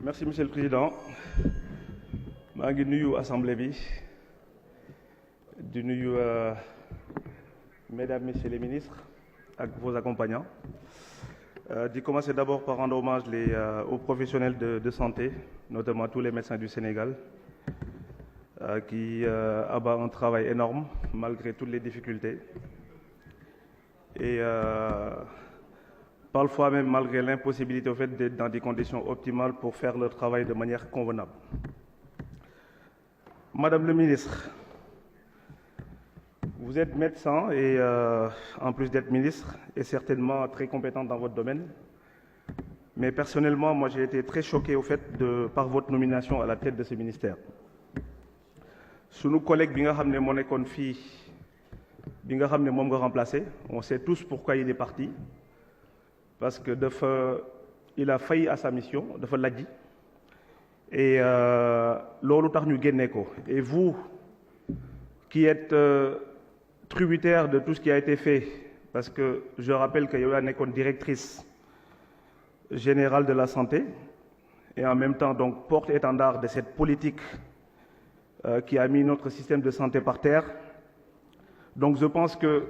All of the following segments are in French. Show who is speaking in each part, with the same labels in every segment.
Speaker 1: Merci, Monsieur le Président. maa ngi nuyu assemblée bi di nuyu mesdames, messieurs les ministres ak vos accompagnants. Di commencer d'abord par rendre hommage aux professionnels de santé, notamment tous les médecins du Sénégal, qui abattent un travail énorme malgré toutes les difficultés. Et parfois même malgré l'impossibilité au fait d'être dans des conditions optimales pour faire leur travail de manière convenable. Madame le ministre, vous êtes médecin et en plus d'être ministre, et certainement très compétente dans votre domaine. Mais personnellement, moi j'ai été très choqué au fait par votre nomination à la tête de ce ministère. Sunu collègue bi nga xam ne moo nekkoon fii bi nga xam ne moom nga remplacé, on sait tous pourquoi il est parti. Parce que il a failli à sa mission, dafa lajji. Et loolu tax ñu génne ko. Et vous qui êtes tributaire de tout ce qui a été fait, parce que je rappelle que yow yaa nekkoon directrice générale de la santé et en même temps donc porte-étendard de cette politique qui a mis notre système de santé par terre. Donc je pense que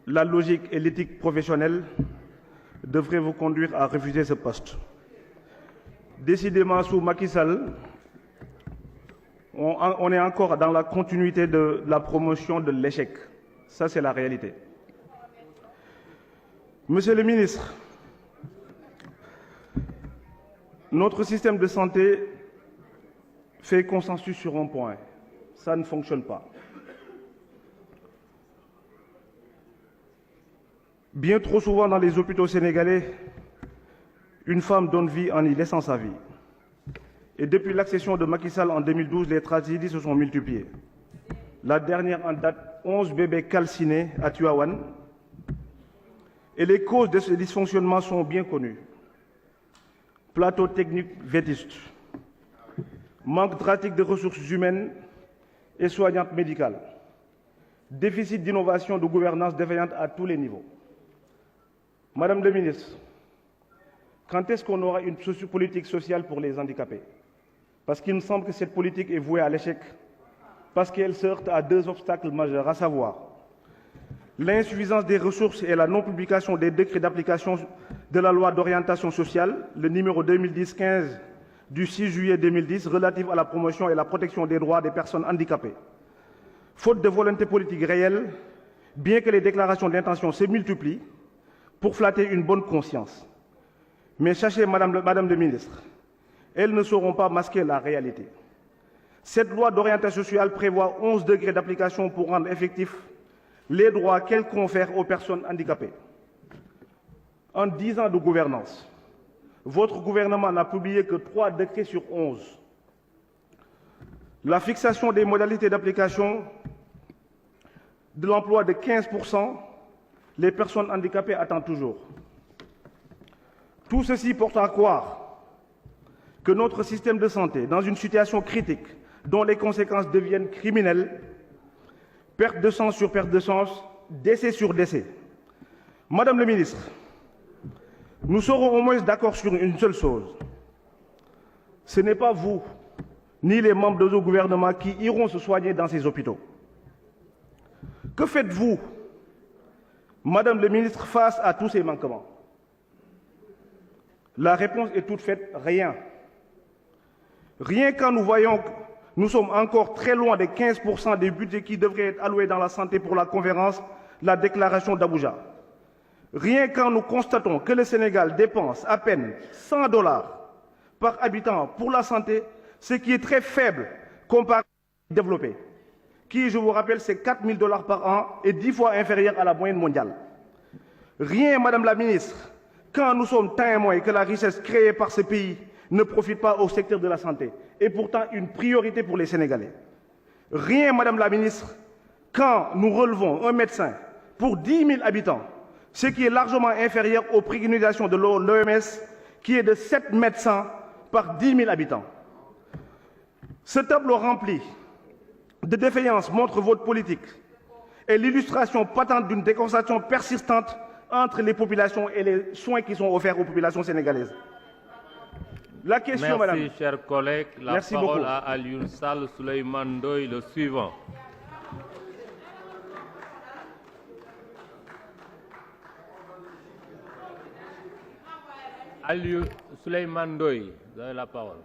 Speaker 1: la logique et l'éthique professionnelle devraient vous conduire à refuser ce poste. Décidément, sous Macky Sall, on est encore dans la continuité de la promotion de l'échec. Ça, c'est la réalité. Monsieur le ministre, notre système de santé fait consensus sur un point. Ça ne fonctionne pas. Bien trop souvent dans les hôpitaux sénégalais, une femme donne vie en y laissant sa vie. Et depuis l'accession de Macky Sall en 2012, les tragédies se sont multipliées. La dernière en date, 11 bébés calcinés à Tivaouane. Et les causes de ce dysfonctionnement sont bien connues. Plateau technique vétuste, manque drastique de ressources humaines et soignantes médicales, déficit d'innovation, de gouvernance défaillante à tous les niveaux. Madame le ministre, quand est-ce qu'on aura une politique sociale pour les handicapés? Parce qu'il me semble que cette politique est vouée à l'échec, parce qu'elle se heurte à deux obstacles majeurs, à savoir l'insuffisance des ressources et la non-publication des décrets d'application de la loi d'orientation sociale, le numéro 2010-15 du 6 juillet 2010, relative à la promotion et la protection des droits des personnes handicapées. Faute de volonté politique réelle, bien que les déclarations d'intention se multiplient pour flatter une bonne conscience. Mais sachez, Madame le ministre, elles ne sauront pas masquer la réalité. Cette loi d'orientation sociale prévoit 11 degrés d'application pour rendre effectifs les droits qu'elle confère aux personnes handicapées. En 10 ans de gouvernance, votre gouvernement n'a publié que 3 décrets sur 11. La fixation des modalités d'application de l'emploi de 15%, les personnes handicapées attendent toujours. Tout ceci porte à croire que notre système de santé, dans une situation critique dont les conséquences deviennent criminelles, perte de sens sur perte de sens, décès sur décès. Madame le ministre, nous serons au moins d'accord sur une seule chose. Ce n'est pas vous, ni les membres de nos gouvernements qui iront se soigner dans ces hôpitaux. Que faites-vous, Madame le ministre, face à tous ces manquements? La réponse est toute faite, rien. Rien quand nous voyons que nous sommes encore très loin des 15% des budgets qui devraient être alloués dans la santé pour la conférence, la déclaration d'Abuja. Rien quand nous constatons que le Sénégal dépense à peine $100 par habitant pour la santé, ce qui est très faible comparé aux développés, qui, je vous rappelle, c'est $4000 par an et 10 fois inférieur à la moyenne mondiale. Rien, Madame la ministre, quand nous sommes témoins que la richesse créée par ce pays ne profite pas au secteur de la santé, et pourtant une priorité pour les Sénégalais. Rien, Madame la ministre, quand nous relevons un médecin pour 10 000 habitants, ce qui est largement inférieur aux préconisations de l'OMS, qui est de 7 médecins par 10 000 habitants. Ce tableau rempli de défaillances montre votre politique et l'illustration patente d'une déconcentration persistante entre les populations et les soins qui sont offerts aux populations sénégalaises. La question, madame.
Speaker 2: Merci, chers collègues. La
Speaker 1: Merci
Speaker 2: parole
Speaker 1: beaucoup.
Speaker 2: à Alioune Sall Souleymane Ndoye, le suivant. Alioune Souleymane Ndoye, vous avez la parole.